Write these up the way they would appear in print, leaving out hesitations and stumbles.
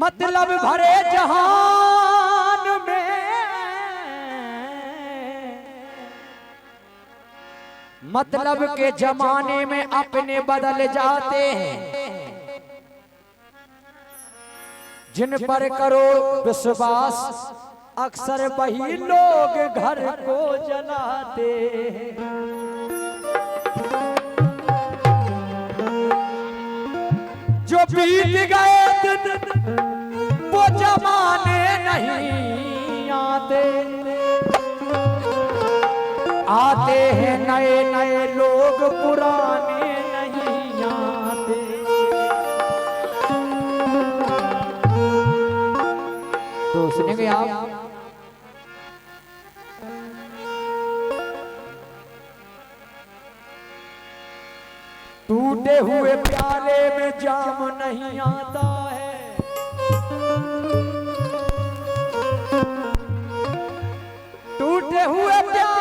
मतलब भरे जहान में मतलब के जमाने में अपने बदल जाते हैं। जिन पर करो विश्वास अक्सर वही लोग घर को जलाते हैं। जो बीत गए दिन वो जमाने नहीं आते, आते हैं नए नए लोग, पुराने नहीं आते। तो सुनेंगे आप टूटे हुए प्याले में जाम नहीं आता है, टूटे हुए प्याले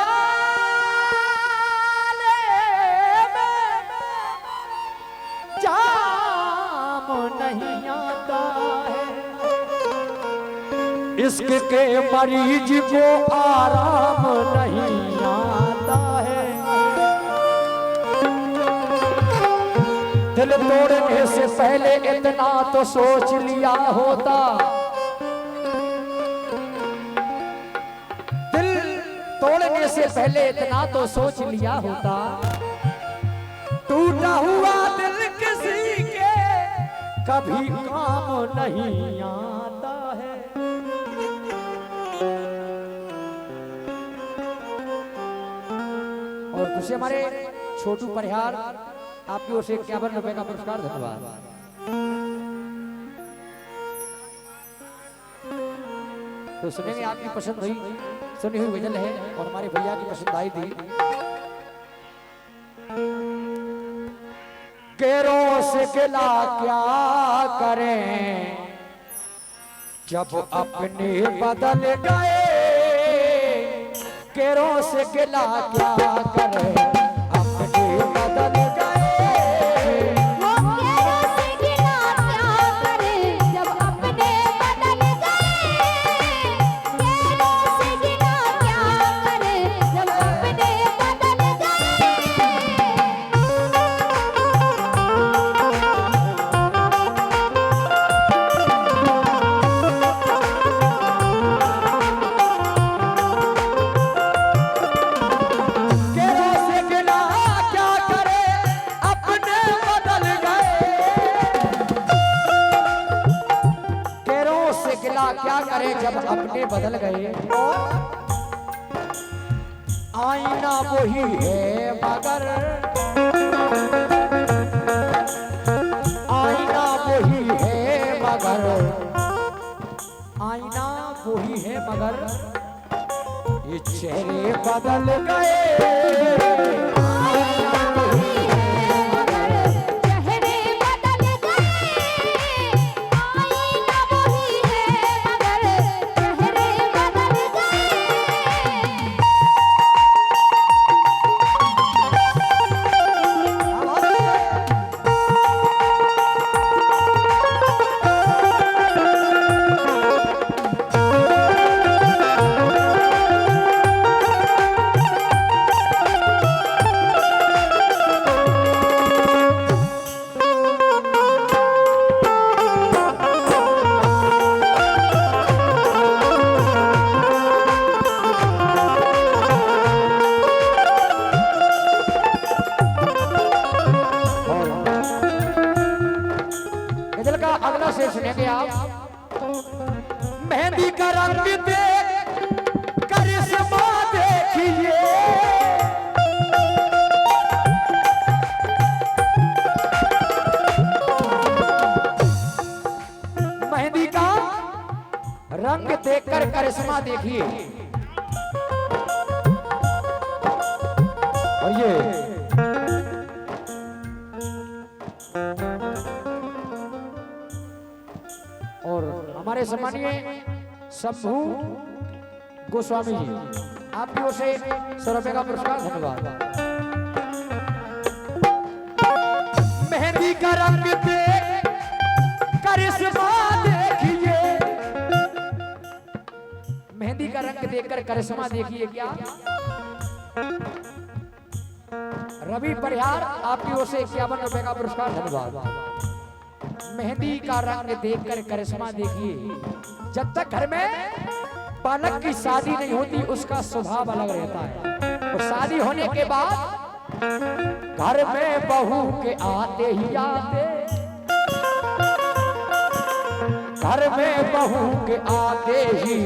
में जाम नहीं आता है। इश्क के मरीज को आराम नहीं आता है। दिल तोड़ने से पहले इतना तो सोच लिया होता, दिल तोड़ने से पहले इतना तो सोच लिया होता। टूटा हुआ दिल किसी के कभी काम नहीं आता है। और दूसरे हमारे छोटू परिहार आपकी ओर से 51 रुपए का पुरस्कार, धन्यवाद। तो सुनेंगे आपकी पसंद हुई सुनी हुई गजल है और हमारे भैया की पसंद आई थी। केरों से गिला क्या करें जब अपने बदल गए, केरों से गिला क्या करें अपने बदल गए। क्या करें जब अपने बदल गए। आईना वही है मगर, आईना वही है मगर, आईना वही है मगर ये चेहरे बदल गए। अगला शेर सुनेंगे आप। मेहंदी का रंग देख करिश्मा देखिए, मेहंदी का रंग देखकर करिश्मा देखिए। और ये और हमारे सम्मानीय शंभू गोस्वामी जी आपकी ओर से 100 रुपए का पुरस्कार। धन्यवाद। मेहंदी का रंग देख करिश्मा देखिए, मेहंदी का रंग देखकर करिश्मा देखिए क्या। रवि परिहार आपकी ओर से 51 रुपए का पुरस्कार। धन्यवाद। मेहंदी का रंग देखकर करिश्मा देखिए, जब तक घर में बालक की शादी नहीं होती उसका स्वभाव अलग रहता है, और शादी होने के बाद घर में बहू के आते ही आते, घर में बहू के आते ही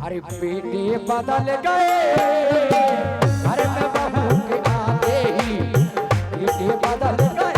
अरे बेटे बदल गए, घर में बहू के आते ही बेटे बदल गए।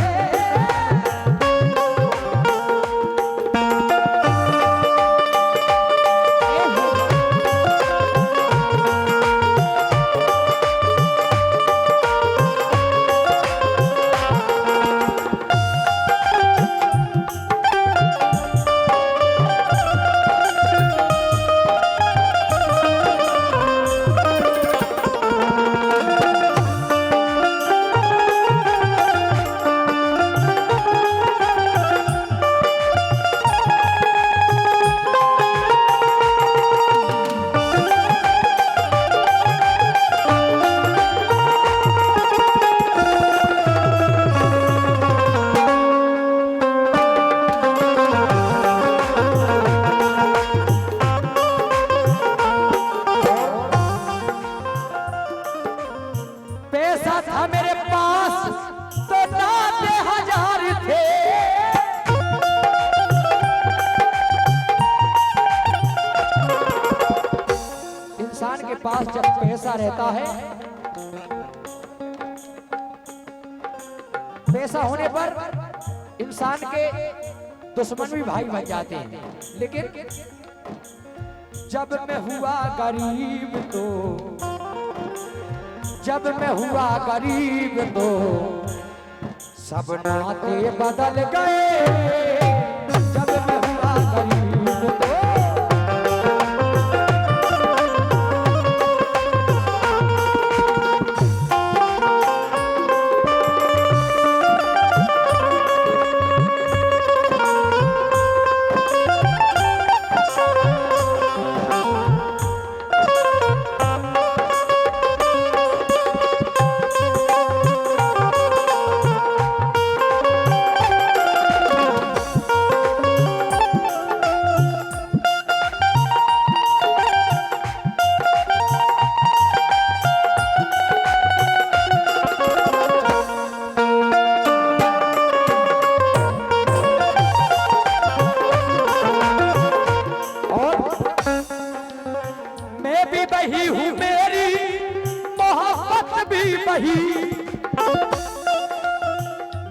पास जब पैसा रहता है, पैसा होने पर इंसान के दुश्मन भी भाई बन जाते हैं, लेकिन जब मैं हुआ गरीब तो, जब मैं हुआ गरीब तो सब नाते बदल गए, जब मैं हुआ गरीब तो बही हूँ, मेरी मोहब्बत भी बही,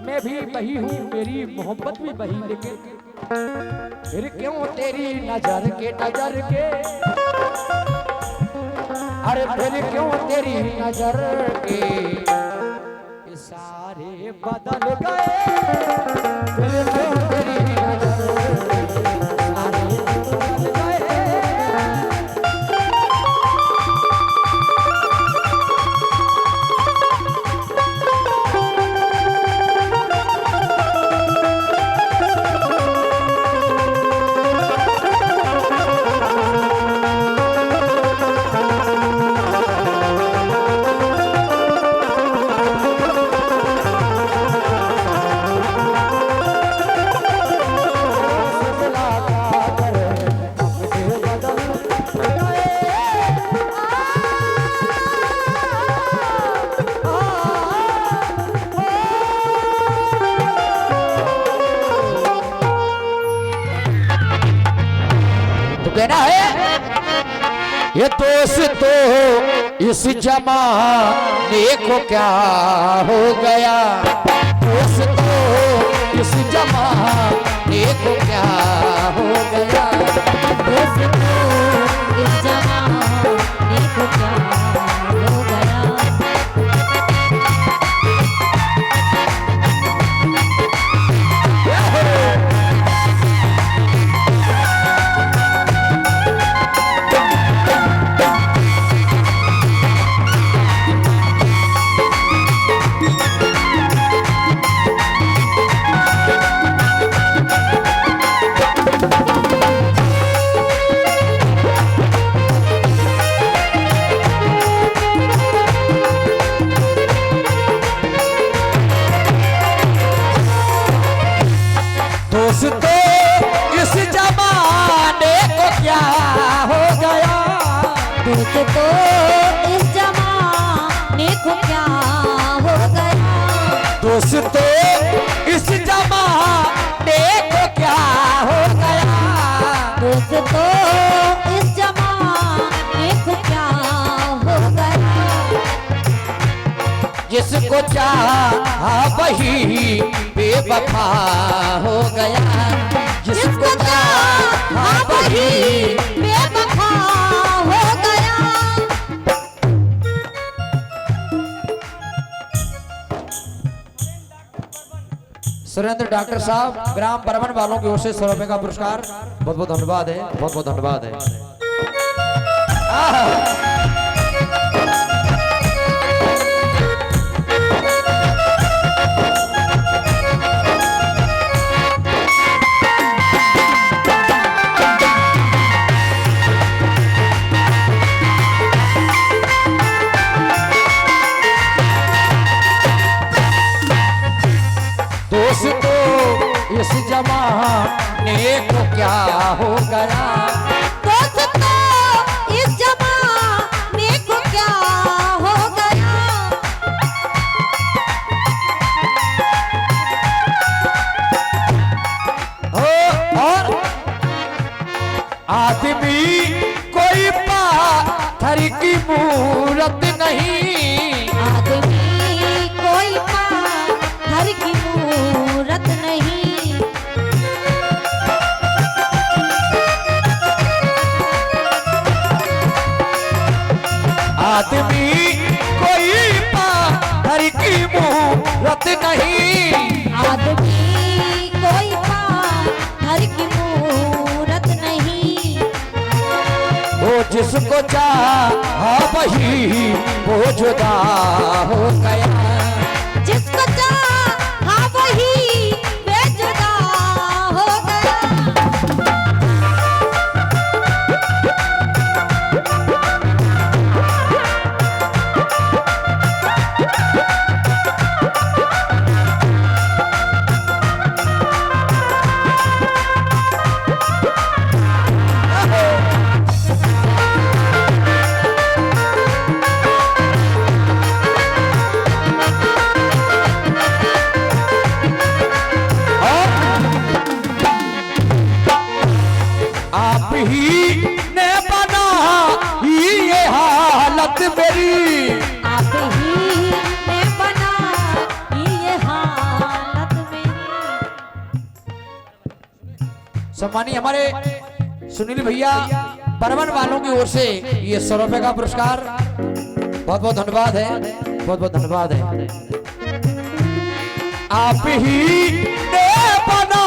मैं भी बही हूँ, मेरी मोहब्बत भी बही, लेकिन फिर क्यों तेरी नजर के अरे फिर क्यों तेरी नजर के इशारे बदल गए, फिर क्यों तेरी नजर के इशारे बदल गए। कहना है ये दोस्तों इस जमाने को क्या हो गया, दोस्तों इस जमाने को क्या हो गया, दोस्तों इस जमाने को क्या हो गया। दोस्तों इस जमाने को क्या हो गया, दोस्तों इस जमाने को क्या हो गया, दोस्तों इस जमाने को क्या हो गया, दोस्तों इस जमाने को क्या हो गया, जिसको चाहा वही बेवफा हो गया, जिसको चाहा वही बेवफा हो गया। सुरेंद्र डॉक्टर साहब ग्राम परवन वालों की ओर से 100 रुपए का पुरस्कार, बहुत बहुत धन्यवाद है, बहुत बहुत धन्यवाद है। दोस्तों इस जमाने को क्या हो गया, दोस्तों इस जमाने को क्या हो गया, हो और आदमी कोई पाथर की मूरत नहीं, आदमी कोई पाथर की मूरत नहीं, आदमी कोई पाथर की मूरत नहीं, आदमी कोई पाथर की मूरत नहीं, वो जिसको चाहा वही वो जुदा हो गया, जिसको चाहा वही बेजुदा हो गया। आप ही ने बना ये हालत मेरी, आप ही ने बना ये हालत मेरी। सम्मानी हमारे सुनील भैया परवन वालों की ओर से ये 100 रुपए का पुरस्कार, बहुत बहुत धन्यवाद है, बहुत बहुत धन्यवाद है। आप ही ने बना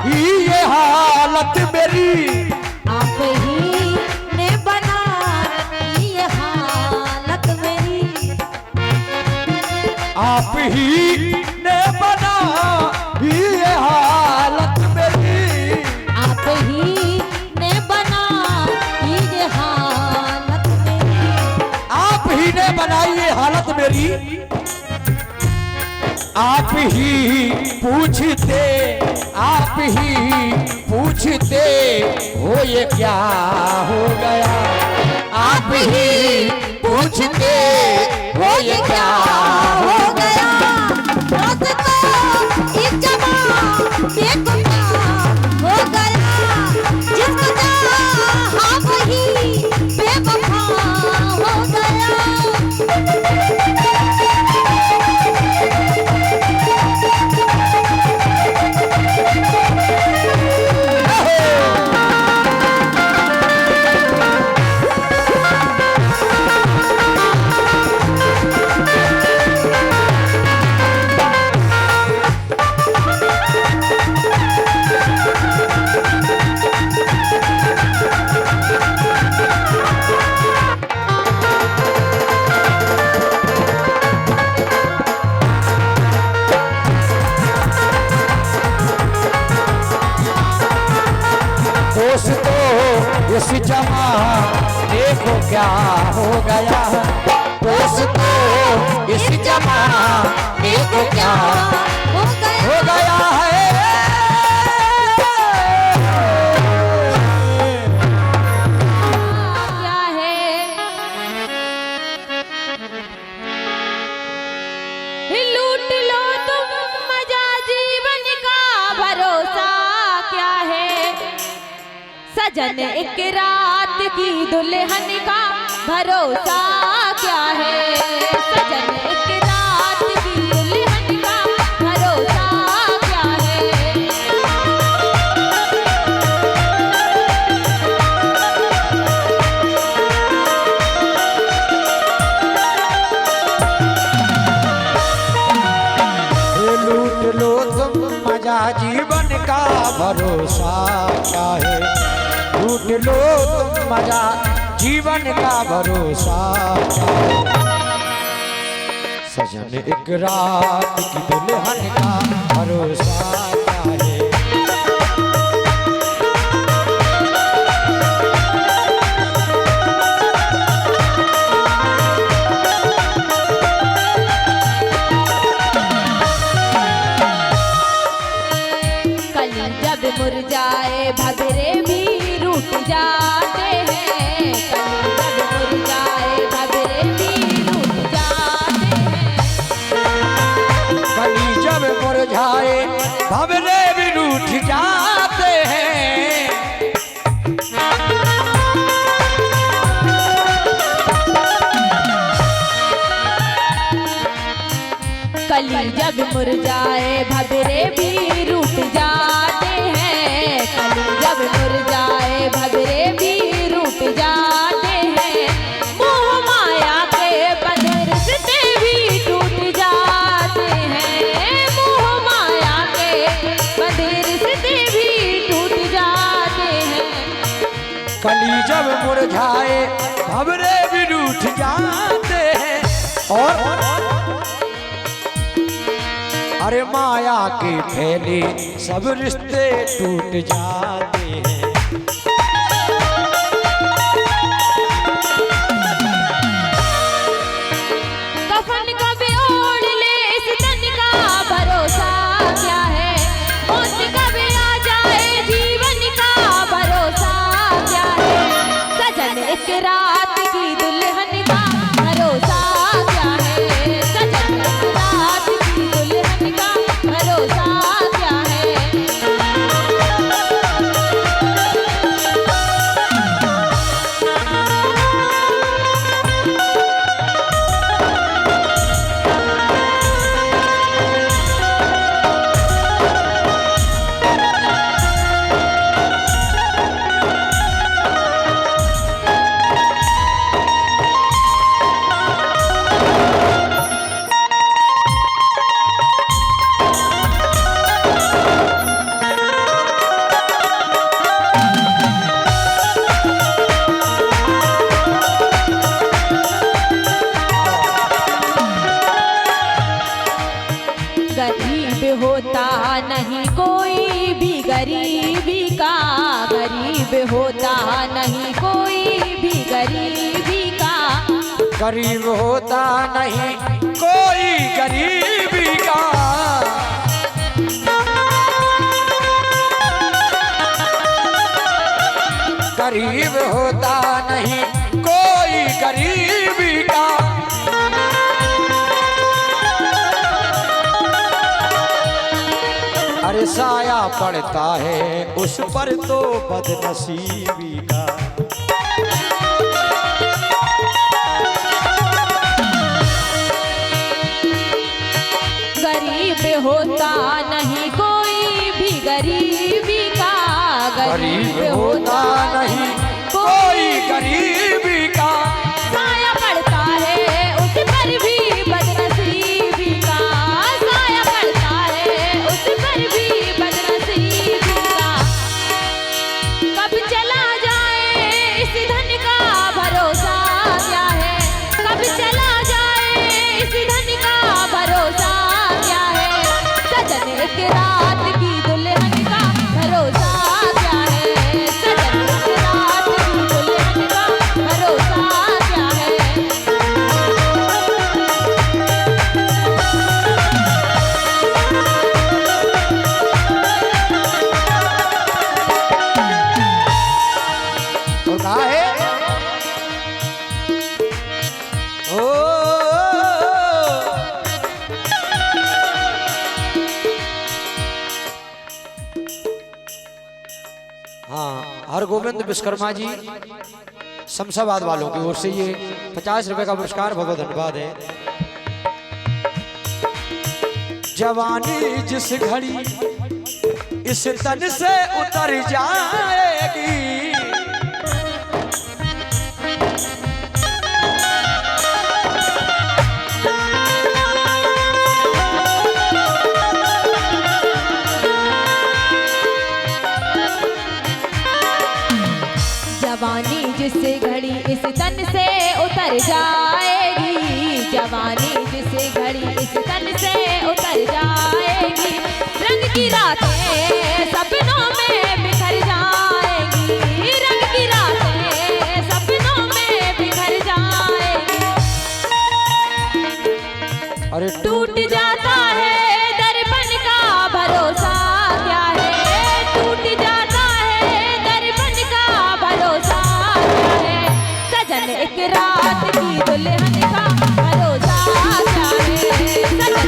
ये हालत मेरी, आप ही ने बना ये हालत मेरी, आप ही ने बना ये हालत मेरी, आप ही ने बना ये हालत मेरी, आप ही ने बनाई ये हालत मेरी, आप ही पूछते, आप ही पूछते हो ये क्या हो गया, आप ही पूछते हो ये क्या हो गया, दोस्तों इस जमाने को क्या हो गया, जिसको चाहा वही बेवफा हो गया। दोस्तों इस जमाने को क्या हो गया है, दोस्तों इस जमाने को क्या हो हो गया है। क्या है लूट लो तुम मजा जीवन का भरोसा क्या है, सजन एक रात की दुल्हन का भरोसा क्या है, सजन एक रात की दुल्हन का भरोसा क्या है। लूट लो तुम मजा जीवन का भरोसा क्या है, लूट लो तुम मजा जीवन का भरोसा क्या है, सजन एक रात की दुल्हन का भरोसा क्या है। कली जब मुरझाए भगरे भी रूठ जाते हैं, कली जब मुरझाए भगरे भी रूठ जाते हैं। कली जब मुरझाए भंवरे भी रूठ जाते हैं। कली जब मुरझाए भगरे भी रूठ जाते हैं, कली जब मुरझाए भगरे भी रूठ जाते हैं। मोह माया के बंधन रिश्ते भी टूट जाते हैं, मोह माया के बंधन रिश्ते भी टूट जाते हैं। कली जब मुरझाए भंवरे भी रूठ जाते हैं। और अरे माया के फैले सब रिश्ते टूट जाते हैं। कफन कभी ओढ़ ले इस तन का भरोसा क्या है, मौत कभी आ जाए जीवन का भरोसा क्या है, सजन एक रात की दुल्हन का भरोसा क्या है, सजन एक रात की दुल्हन का भरोसा क्या है। गरीब होता नहीं कोई भी गरीबी का, गरीब होता नहीं कोई भी गरीबी का, गरीब होता नहीं कोई गरीबी का, गरीब होता नहीं कोई गरीबी का। अरे साया पड़ता है उस पर तो बदनसीबी का। गरीब होता नहीं कोई भी गरीबी का, गरीब होता नहीं कोई गरीबी का। साया पड़ता है उस पर भी बदनसीबी का, साया पड़ता है उस पर भी बदनसीबी का। कब चला जाए इस गोविंद विश्वकर्मा जी शमशाबाद वालों की ओर से ये 50 रुपए का पुरस्कार, बहुत धन्यवाद है। जवानी जिस घड़ी इस तन से उतर जाएगी, जवानी जिस घड़ी इस तन से उतर जाएगी, जवानी जिस घड़ी इस तन से उतर जाएगी, रंग की रातें सपनों में बिखर जाएगी, रंग की रातें सपनों में बिखर जाएगी। अरे टूट जाता है दर्पण का भरोसा क्या है, टूट जाता है दर्पण का भरोसा क्या है, सजन एक रात की दुल्हन का भरोसा क्या है, सजन